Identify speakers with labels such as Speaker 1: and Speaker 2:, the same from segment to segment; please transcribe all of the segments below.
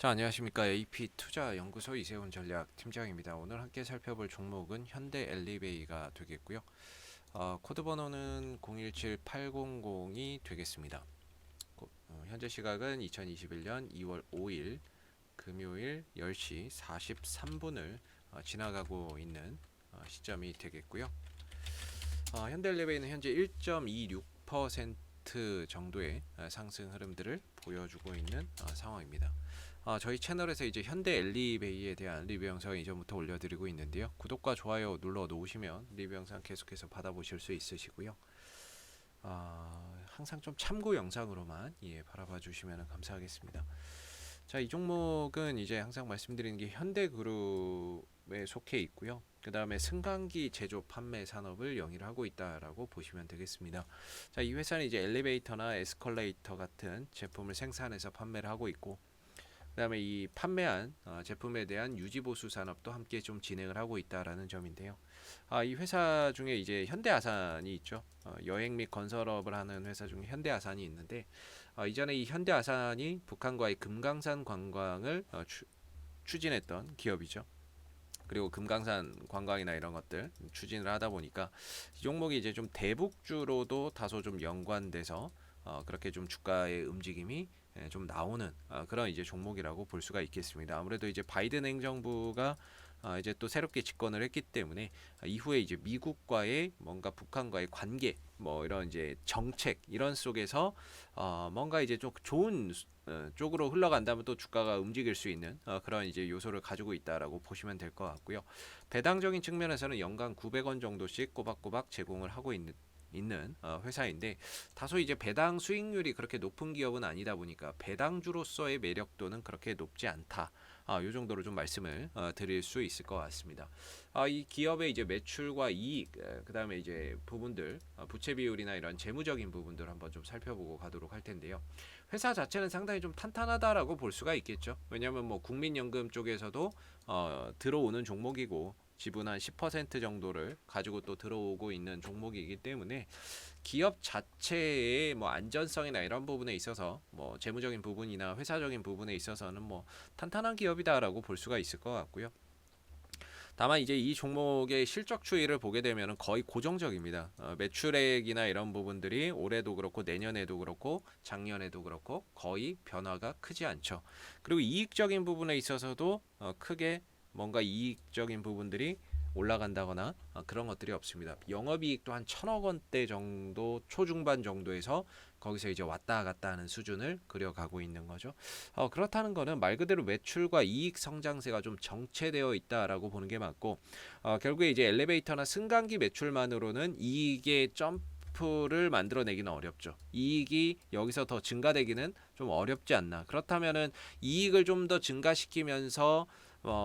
Speaker 1: 자, 안녕하십니까. AP투자연구소 이세훈 전략팀장입니다. 오늘 함께 살펴볼 종목은 현대엘리베이가 되겠고요. 코드 번호는 017800이 되겠습니다. 현재 시각은 2021년 2월 5일 금요일 10시 43분을 지나가고 있는 시점이 되겠고요. 현대엘리베이는 현재 1.26% 정도의 상승 흐름들을 보여주고 있는 상황입니다. 저희 채널에서 이제 현대 엘리베이에 대한 리뷰 영상 이전부터 올려드리고 있는데요. 구독과 좋아요 눌러 놓으시면 리뷰 영상 계속해서 받아보실 수 있으시고요. 항상 좀 참고 영상으로만 바라봐 주시면 감사하겠습니다. 자, 이 종목은 이제 항상 말씀드리는 게 현대그룹에 속해 있고요. 그 다음에 승강기 제조 판매 산업을 영위를 하고 있다라고 보시면 되겠습니다. 자, 이 회사는 이제 엘리베이터나 에스컬레이터 같은 제품을 생산해서 판매를 하고 있고, 그 다음에 이 판매한 제품에 대한 유지보수 산업도 함께 좀 진행을 하고 있다라는 점인데요. 이 회사 중에 이제 현대아산이 있죠. 여행 및 건설업을 하는 회사 중에 현대아산이 있는데, 이전에 이 현대아산이 북한과의 금강산 관광을 추진했던 기업이죠. 그리고 금강산 관광이나 이런 것들 추진을 하다 보니까 이 종목이 이제 좀 대북주로도 다소 좀 연관돼서 그렇게 좀 주가의 움직임이 좀 나오는 그런 이제 종목이라고 볼 수가 있겠습니다. 아무래도 이제 바이든 행정부가 이제 또 새롭게 집권을 했기 때문에 이후에 이제 미국과의 뭔가 북한과의 관계 뭐 이런 이제 정책 이런 속에서 뭔가 이제 좀 좋은 쪽으로 흘러간다면 또 주가가 움직일 수 있는 그런 이제 요소를 가지고 있다라고 보시면 될 것 같고요. 배당적인 측면에서는 연간 900원 정도씩 꼬박꼬박 제공을 하고 있는 회사인데 다소 이제 배당 수익률이 그렇게 높은 기업은 아니다 보니까 배당주로서의 매력도는 그렇게 높지 않다. 요 정도로 좀 말씀을 드릴 수 있을 것 같습니다. 이 기업의 이제 매출과 이익, 그다음에 이제 부분들, 부채 비율이나 이런 재무적인 부분들 한번 좀 살펴보고 가도록 할 텐데요. 회사 자체는 상당히 좀 탄탄하다라고 볼 수가 있겠죠. 왜냐하면 뭐 국민연금 쪽에서도 들어오는 종목이고 지분 한 10% 정도를 가지고 또 들어오고 있는 종목이기 때문에 기업 자체의 뭐 안전성이나 이런 부분에 있어서 뭐 재무적인 부분이나 회사적인 부분에 있어서는 뭐 탄탄한 기업이다라고 볼 수가 있을 것 같고요. 다만 이제 이 종목의 실적 추이를 보게 되면 거의 고정적입니다. 매출액이나 이런 부분들이 올해도 그렇고 내년에도 그렇고 작년에도 그렇고 거의 변화가 크지 않죠. 그리고 이익적인 부분에 있어서도 크게 뭔가 이익적인 부분들이 올라간다거나 그런 것들이 없습니다. 영업이익도 한 1,000억 원대 정도 초중반 정도에서 거기서 이제 왔다 갔다 하는 수준을 그려가고 있는 거죠. 그렇다는 거는 말 그대로 매출과 이익 성장세가 좀 정체되어 있다라고 보는 게 맞고 결국에 이제 엘리베이터나 승강기 매출만으로는 이익의 점프를 만들어내기는 어렵죠. 이익이 여기서 더 증가되기는 좀 어렵지 않나. 그렇다면은 이익을 좀 더 증가시키면서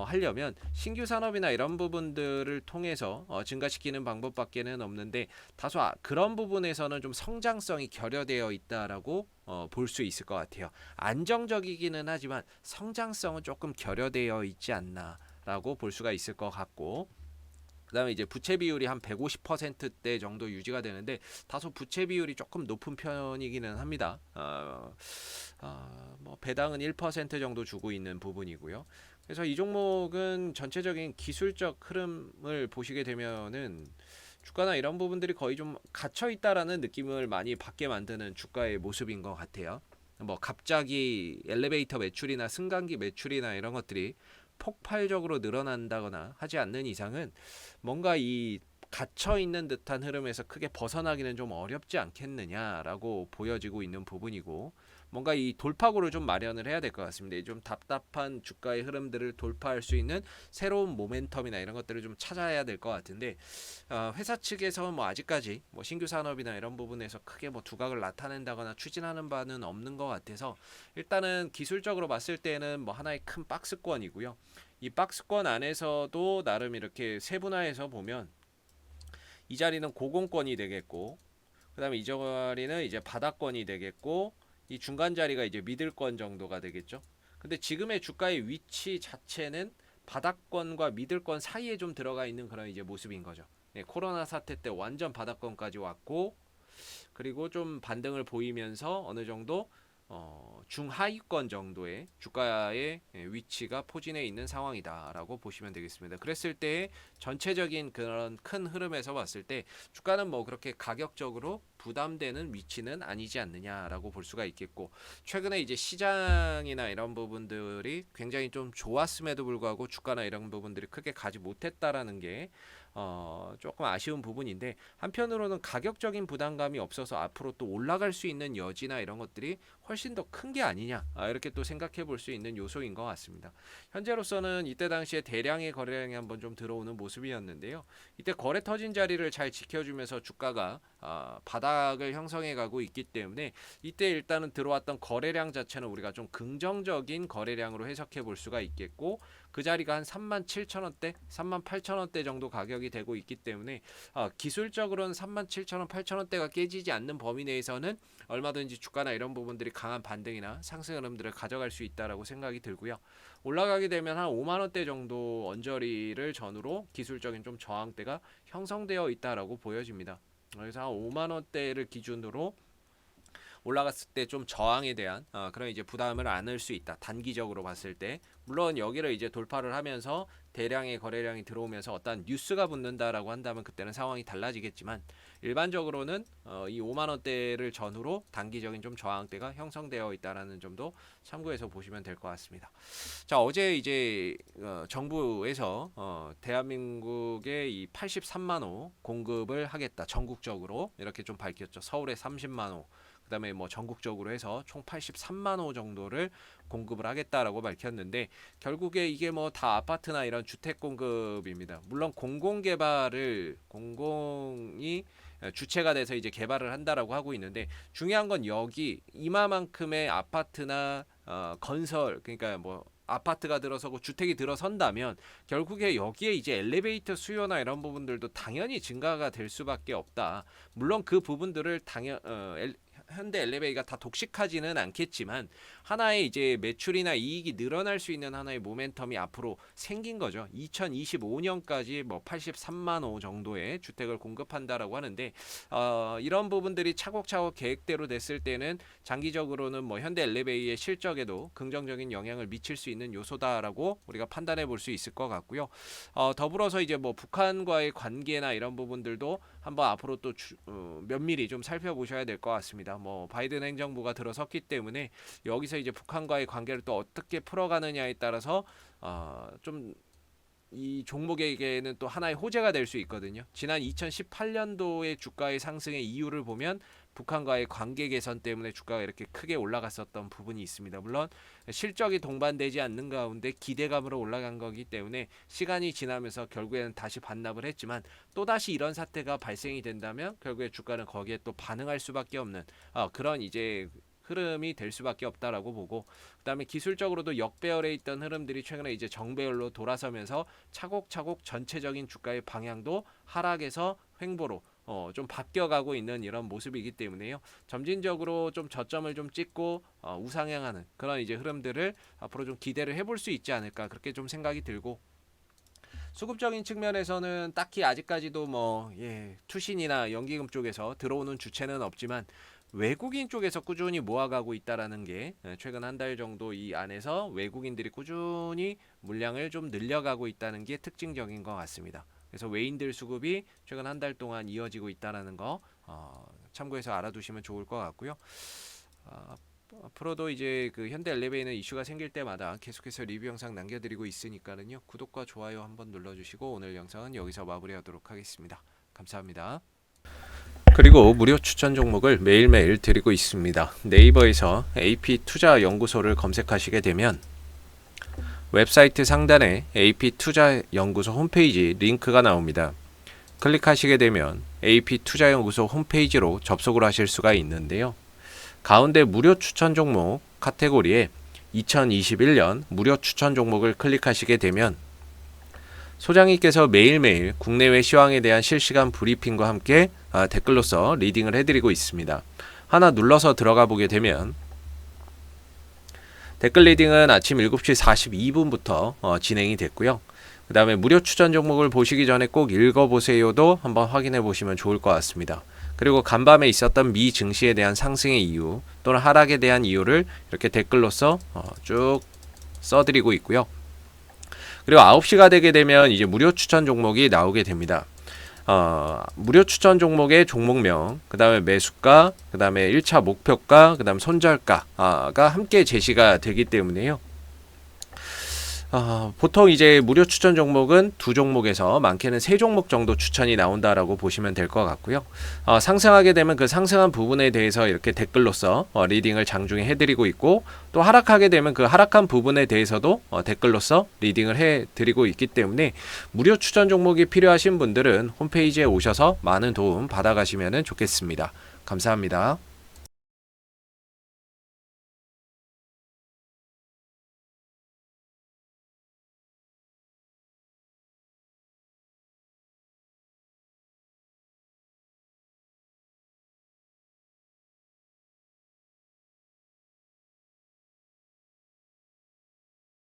Speaker 1: 하려면 신규 산업이나 이런 부분들을 통해서 증가시키는 방법밖에는 없는데 다소 그런 부분에서는 좀 성장성이 결여되어 있다라고 볼 수 있을 것 같아요. 안정적이기는 하지만 성장성은 조금 결여되어 있지 않나라고 볼 수가 있을 것 같고 그다음에 이제 부채 비율이 한 150%대 정도 유지가 되는데 다소 부채 비율이 조금 높은 편이기는 합니다. 뭐 배당은 1% 정도 주고 있는 부분이고요. 그래서 이 종목은 전체적인 기술적 흐름을 보시게 되면은 주가나 이런 부분들이 거의 좀 갇혀 있다라는 느낌을 많이 받게 만드는 주가의 모습인 것 같아요. 뭐 갑자기 엘리베이터 매출이나 승강기 매출이나 이런 것들이 폭발적으로 늘어난다거나 하지 않는 이상은 뭔가 이 갇혀 있는 듯한 흐름에서 크게 벗어나기는 좀 어렵지 않겠느냐라고 보여지고 있는 부분이고 뭔가 이 돌파구를 좀 마련을 해야 될 것 같습니다. 좀 답답한 주가의 흐름들을 돌파할 수 있는 새로운 모멘텀이나 이런 것들을 좀 찾아야 될 것 같은데 회사 측에서 뭐 아직까지 뭐 신규 산업이나 이런 부분에서 크게 뭐 두각을 나타낸다거나 추진하는 바는 없는 것 같아서 일단은 기술적으로 봤을 때는 뭐 하나의 큰 박스권이고요. 이 박스권 안에서도 나름 이렇게 세분화해서 보면 이 자리는 고공권이 되겠고 그다음에 이 자리는 이제 바닥권이 되겠고 이 중간 자리가 이제 미들권 정도가 되겠죠. 근데 지금의 주가의 위치 자체는 바닥권과 미들권 사이에 좀 들어가 있는 그런 이제 모습인 거죠. 네, 코로나 사태 때 완전 바닥권까지 왔고 그리고 좀 반등을 보이면서 어느 정도 중하위권 정도의 주가의 위치가 포진해 있는 상황이다라고 보시면 되겠습니다. 그랬을 때 전체적인 그런 큰 흐름에서 봤을 때 주가는 뭐 그렇게 가격적으로 부담되는 위치는 아니지 않느냐라고 볼 수가 있겠고, 최근에 이제 시장이나 이런 부분들이 굉장히 좀 좋았음에도 불구하고 주가나 이런 부분들이 크게 가지 못했다라는 게 조금 아쉬운 부분인데, 한편으로는 가격적인 부담감이 없어서 앞으로 또 올라갈 수 있는 여지나 이런 것들이 훨씬 더 큰 게 아니냐, 이렇게 또 생각해 볼 수 있는 요소인 것 같습니다. 현재로서는 이때 당시에 대량의 거래량이 한번 좀 들어오는 모습이었는데요. 이때 거래 터진 자리를 잘 지켜주면서 주가가 바닥을 형성해 가고 있기 때문에 이때 일단은 들어왔던 거래량 자체는 우리가 좀 긍정적인 거래량으로 해석해 볼 수가 있겠고, 그 자리가 한 37,000원대, 38,000원대 정도 가격이 되고 있기 때문에 기술적으로는 37,000원, 8,000원대가 깨지지 않는 범위 내에서는 얼마든지 주가나 이런 부분들이 강한 반등이나 상승 흐름들을 가져갈 수 있다라고 생각이 들고요. 올라가게 되면 한 5만 원대 정도 언저리를 전후로 기술적인 좀 저항대가 형성되어 있다라고 보여집니다. 그래서 한 5만 원대를 기준으로 올라갔을 때 좀 저항에 대한 그런 이제 부담을 안을 수 있다. 단기적으로 봤을 때, 물론 여기를 이제 돌파를 하면서 대량의 거래량이 들어오면서 어떤 뉴스가 붙는다라고 한다면 그때는 상황이 달라지겠지만, 일반적으로는 이 5만 원대를 전후로 단기적인 좀 저항대가 형성되어 있다라는 점도 참고해서 보시면 될 것 같습니다. 자, 어제 이제 정부에서 대한민국의 이 83만 호 공급을 하겠다, 전국적으로 이렇게 좀 밝혔죠. 서울에 30만 호, 그다음에 뭐 전국적으로 해서 총 83만 호 정도를 공급을 하겠다라고 밝혔는데, 결국에 이게 뭐 다 아파트나 이런 주택 공급입니다. 물론 공공개발을 공공이 주체가 돼서 이제 개발을 한다라고 하고 있는데, 중요한 건 여기 이마만큼의 아파트나 건설, 그러니까 뭐 아파트가 들어서고 주택이 들어선다면 결국에 여기에 이제 엘리베이터 수요나 이런 부분들도 당연히 증가가 될 수밖에 없다. 물론 그 부분들을 현대 엘리베이가 다 독식하지는 않겠지만 하나의 이제 매출이나 이익이 늘어날 수 있는 하나의 모멘텀이 앞으로 생긴 거죠. 2025년까지 뭐 83만 호 정도의 주택을 공급한다라고 하는데, 이런 부분들이 차곡차곡 계획대로 됐을 때는 장기적으로는 뭐 현대 엘리베이의 실적에도 긍정적인 영향을 미칠 수 있는 요소다라고 우리가 판단해 볼 수 있을 것 같고요. 더불어서 이제 뭐 북한과의 관계나 이런 부분들도 한번 앞으로 또 면밀히 좀 살펴보셔야 될 것 같습니다. 뭐 바이든 행정부가 들어섰기 때문에 여기서 이제 북한과의 관계를 또 어떻게 풀어가느냐에 따라서 좀 이 종목에게는 또 하나의 호재가 될 수 있거든요. 지난 2018년도의 주가의 상승의 이유를 보면 북한과의 관계 개선 때문에 주가가 이렇게 크게 올라갔었던 부분이 있습니다. 물론 실적이 동반되지 않는 가운데 기대감으로 올라간 거기 때문에 시간이 지나면서 결국에는 다시 반납을 했지만, 또다시 이런 사태가 발생이 된다면 결국에 주가는 거기에 또 반응할 수밖에 없는 그런 이제 흐름이 될 수밖에 없다라고 보고, 그다음에 기술적으로도 역배열에 있던 흐름들이 최근에 이제 정배열로 돌아서면서 차곡차곡 전체적인 주가의 방향도 하락에서 횡보로 좀 바뀌어가고 있는 이런 모습이기 때문에요. 점진적으로 좀 저점을 좀 찍고 우상향하는 그런 이제 흐름들을 앞으로 좀 기대를 해볼 수 있지 않을까, 그렇게 좀 생각이 들고, 수급적인 측면에서는 딱히 아직까지도 뭐 투신이나 연기금 쪽에서 들어오는 주체는 없지만 외국인 쪽에서 꾸준히 모아가고 있다라는 게 최근 한 달 정도 이 안에서 외국인들이 꾸준히 물량을 좀 늘려가고 있다는 게 특징적인 것 같습니다. 그래서 외인들 수급이 최근 한 달 동안 이어지고 있다라는 거 참고해서 알아두시면 좋을 것 같고요. 앞으로도 이제 그 현대 엘리베이는 이슈가 생길 때마다 계속해서 리뷰 영상 남겨드리고 있으니까는요, 구독과 좋아요 한번 눌러주시고 오늘 영상은 여기서 마무리하도록 하겠습니다. 감사합니다. 그리고 무료 추천 종목을 매일매일 드리고 있습니다. 네이버에서 AP투자연구소를 검색하시게 되면 웹사이트 상단에 AP투자연구소 홈페이지 링크가 나옵니다. 클릭하시게 되면 AP투자연구소 홈페이지로 접속을 하실 수가 있는데요. 가운데 무료 추천 종목 카테고리에 2021년 무료 추천 종목을 클릭하시게 되면 소장님께서 매일매일 국내외 시황에 대한 실시간 브리핑과 함께 댓글로서 리딩을 해드리고 있습니다. 하나 눌러서 들어가 보게 되면 댓글 리딩은 아침 7시 42분부터 진행이 됐고요. 그 다음에 무료 추천 종목을 보시기 전에 꼭 읽어보세요도 한번 확인해 보시면 좋을 것 같습니다. 그리고 간밤에 있었던 미 증시에 대한 상승의 이유 또는 하락에 대한 이유를 이렇게 댓글로서 쭉 써드리고 있고요. 그리고 9시가 되게 되면 이제 무료 추천 종목이 나오게 됩니다. 무료 추천 종목의 종목명, 그 다음에 매수가, 그 다음에 1차 목표가, 그 다음 손절가가 함께 제시가 되기 때문에요. 보통 이제 무료 추천 종목은 두 종목에서 많게는 세 종목 정도 추천이 나온다라고 보시면 될 것 같고요. 상승하게 되면 그 상승한 부분에 대해서 이렇게 댓글로서 리딩을 장중에 해드리고 있고, 또 하락하게 되면 그 하락한 부분에 대해서도 댓글로서 리딩을 해드리고 있기 때문에 무료 추천 종목이 필요하신 분들은 홈페이지에 오셔서 많은 도움 받아가시면 좋겠습니다. 감사합니다.